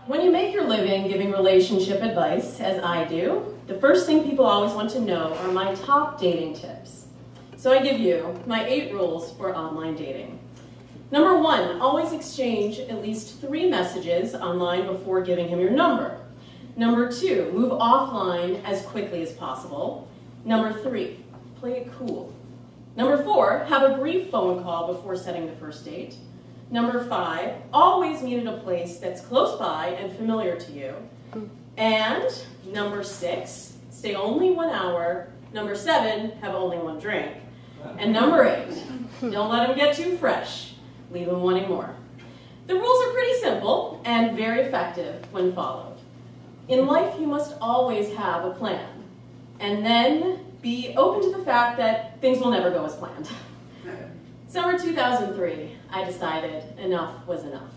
When you make your living giving relationship advice, as I do, the first thing people always want to know are my top dating tips. So I give you my 8 rules for online dating. Number 1, always exchange at least 3 messages online before giving him your number. Number 2, move offline as quickly as possible. Number 3, play it cool. Number 4, have a brief phone call before setting the first date. Number 5, always meet at a place that's close by and familiar to you. And number 6, stay only 1 hour. Number 7, have only 1 drink. And number 8, don't let him get too fresh. Leave him wanting more. The rules are pretty simple and very effective when followed. In life, you must always have a plan, and then be open to the fact that things will never go as planned. Summer 2003, I decided enough was enough.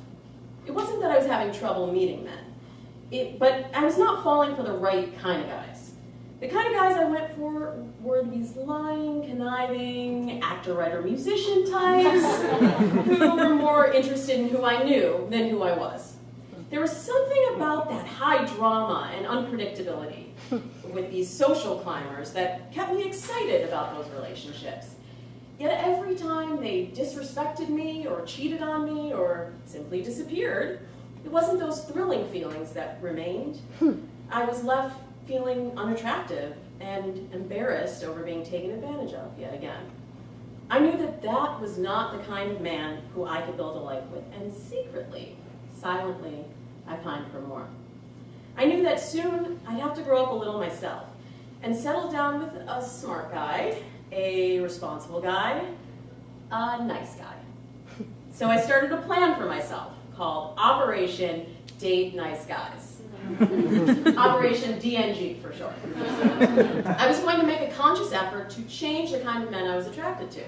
It wasn't that I was having trouble meeting men, but I was not falling for the right kind of guys. The kind of guys I went for were these lying, conniving, actor, writer, musician types who were more interested in who I knew than who I was. There was something about that high drama and unpredictability with these social climbers that kept me excited about those relationships. Yet every time they disrespected me or cheated on me or simply disappeared, it wasn't those thrilling feelings that remained. I was left feeling unattractive and embarrassed over being taken advantage of yet again. I knew that that was not the kind of man who I could build a life with, and secretly, silently, I pined for more. I knew that soon I'd have to grow up a little myself and settle down with a smart guy, a responsible guy, a nice guy. So I started a plan for myself called Operation Date Nice Guys. Operation DNG for short. I was going to make a conscious effort to change the kind of men I was attracted to.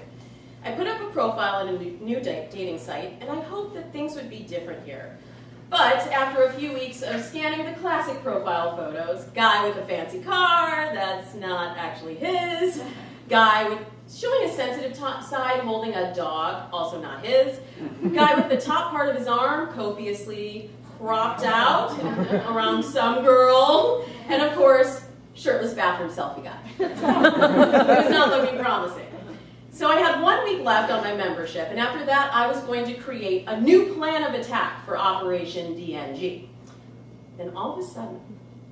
I put up a profile on a new dating site, and I hoped that things would be different here. But after a few weeks of scanning the classic profile photos, guy with a fancy car that's not actually his, guy with showing a sensitive side holding a dog, also not his, guy with the top part of his arm copiously cropped out around some girl, and of course, shirtless bathroom selfie guy. It was not looking promising. So I had 1 week left on my membership, and after that, I was going to create a new plan of attack for Operation DNG. Then all of a sudden,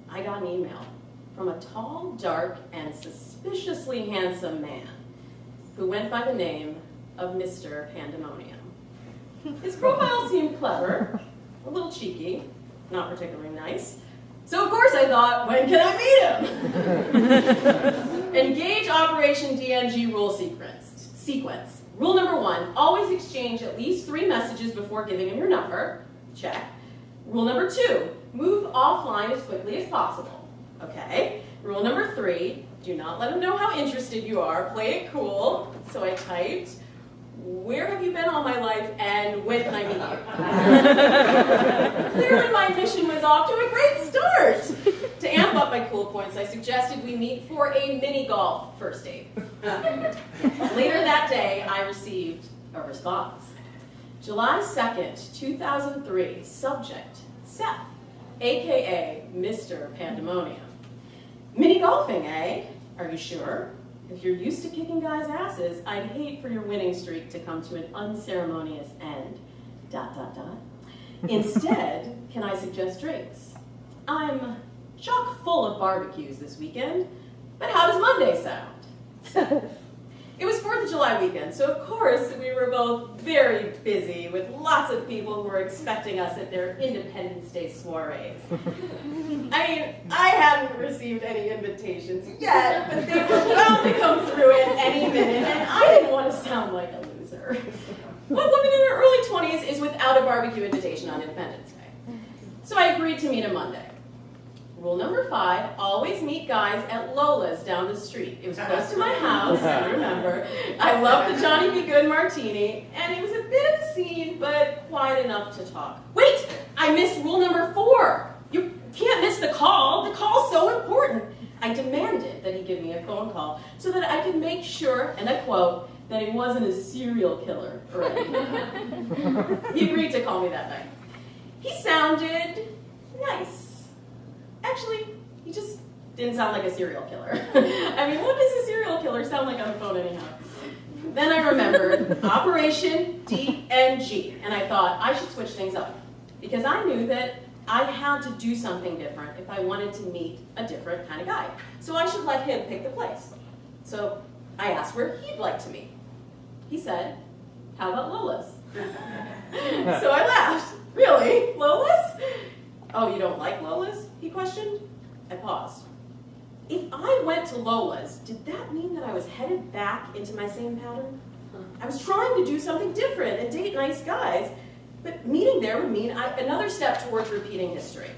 I got an email from a tall, dark, and suspiciously handsome man who went by the name of Mr. Pandemonium. His profile seemed clever, a little cheeky, not particularly nice. So of course I thought, when can I meet him? Engage Operation DNG rule sequence. Rule number 1, always exchange at least 3 messages before giving him your number. Check. Rule number 2, move offline as quickly as possible. Okay. Rule number 3, do not let him know how interested you are. Play it cool. So I typed, where have you been all my life, and when can I meet you? Clearly my mission was off to a great start. To amp up my cool points, I suggested we meet for a mini golf first date. Later that day, I received a response. July 2nd, 2003, subject, Seth, aka Mr. Pandemonium. Mini golfing, eh? Are you sure? If you're used to kicking guys' asses, I'd hate for your winning streak to come to an unceremonious end. ... Instead, can I suggest drinks? I'm chock full of barbecues this weekend, but how does Monday sound? It was 4th of July weekend, so of course we were both very busy with lots of people who were expecting us at their Independence Day soirees. I mean, I hadn't received any invitations yet, but they were bound to come through at any minute, and I didn't want to sound like a loser. What woman in her early 20s is without a barbecue invitation on Independence Day? So I agreed to meet him Monday. Rule number 5, always meet guys at Lola's down the street. It was close to my house, I remember. I loved the Johnny B. Good martini, and it was a bit of a scene, but quiet enough to talk. Wait, I missed rule number 4. You can't miss the call. The call's so important. I demanded that he give me a phone call so that I could make sure, and I quote, that he wasn't a serial killer already. He agreed to call me that night. He sounded nice. Actually, he just didn't sound like a serial killer. I mean, what does a serial killer sound like on the phone anyhow? Then I remembered Operation DNG, and I thought I should switch things up because I knew that I had to do something different if I wanted to meet a different kind of guy. So I should let him pick the place. So I asked where he'd like to meet. He said, how about Lola's? So I laughed. Really? Lola's? Oh, you don't like Lola's? He questioned. I paused. If I went to Lola's, did that mean that I was headed back into my same pattern? I was trying to do something different and date nice guys, but meeting there would mean another step towards repeating history.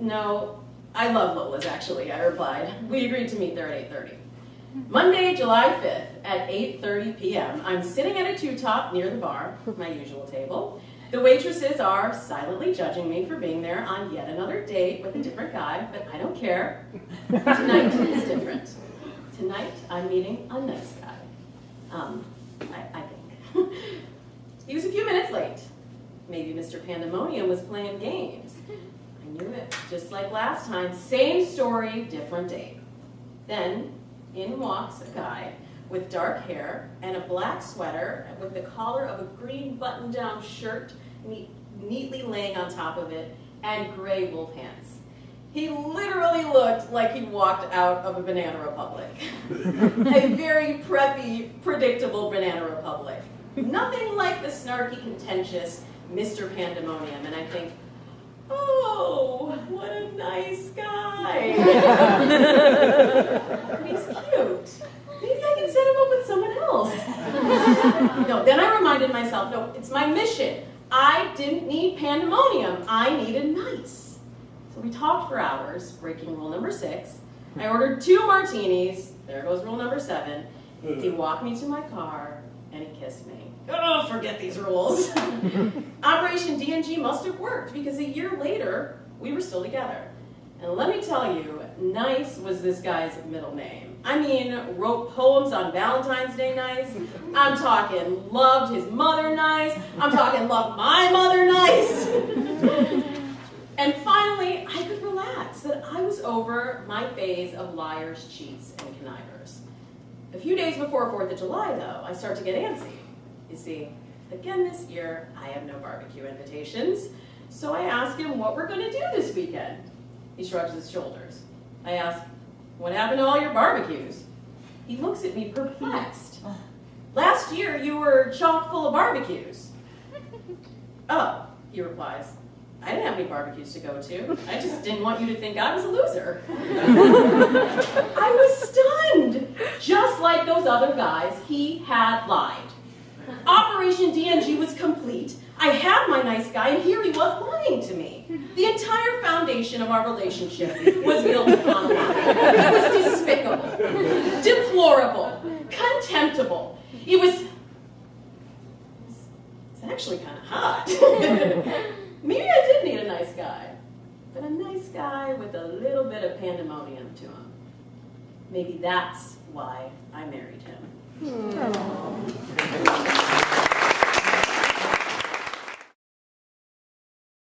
No, I love Lola's actually, I replied. We agreed to meet there at 8:30. Monday, July 5th at 8:30 p.m., I'm sitting at a two-top near the bar, my usual table. The waitresses are silently judging me for being there on yet another date with a different guy, but I don't care. Tonight is different. Tonight, I'm meeting a nice guy. I think. He was a few minutes late. Maybe Mr. Pandemonium was playing games. I knew it, just like last time. Same story, different date. Then, in walks a guy with dark hair and a black sweater with the collar of a green button-down shirt neatly laying on top of it, and gray wool pants. He literally looked like he'd walked out of a Banana Republic. A very preppy, predictable Banana Republic. Nothing like the snarky, contentious Mr. Pandemonium, and I think, oh, what a nice guy. He's cute. Maybe I can set him up with someone else. No, then I reminded myself, no, it's my mission. I didn't need Pandemonium. I needed nice. So we talked for hours, breaking rule number 6. I ordered 2 martinis. There goes rule number 7. He walked me to my car, and he kissed me. Oh, forget these rules. Operation DNG must have worked, because a year later, we were still together. And let me tell you, nice was this guy's middle name. I mean, wrote poems on Valentine's Day nice. I'm talking loved his mother nice. I'm talking loved my mother nice. And finally, I could relax that I was over my phase of liars, cheats, and connivers. A few days before 4th of July, though, I start to get antsy. You see, again this year, I have no barbecue invitations, so I ask him what we're going to do this weekend. He shrugs his shoulders. I ask, what happened to all your barbecues? He looks at me perplexed. Last year, you were chock full of barbecues. Oh, he replies, I didn't have any barbecues to go to. I just didn't want you to think I was a loser. I was stunned. Just like those other guys, he had lied. Operation DNG was complete. I had my nice guy, and here he was lying to me. The entire foundation of our relationship was built upon a lie. It was despicable, deplorable, contemptible. It was actually kind of hot. Maybe I did need a nice guy, but a nice guy with a little bit of pandemonium to him. Maybe that's why I married him.